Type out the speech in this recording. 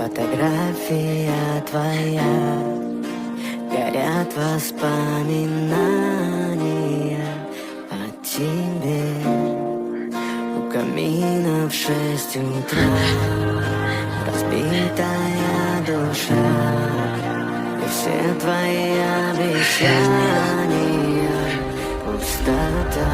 Фотография твоя, горят воспоминания о тебе. У камина в 6 утра разбитая душа, и все твои обещания пустота.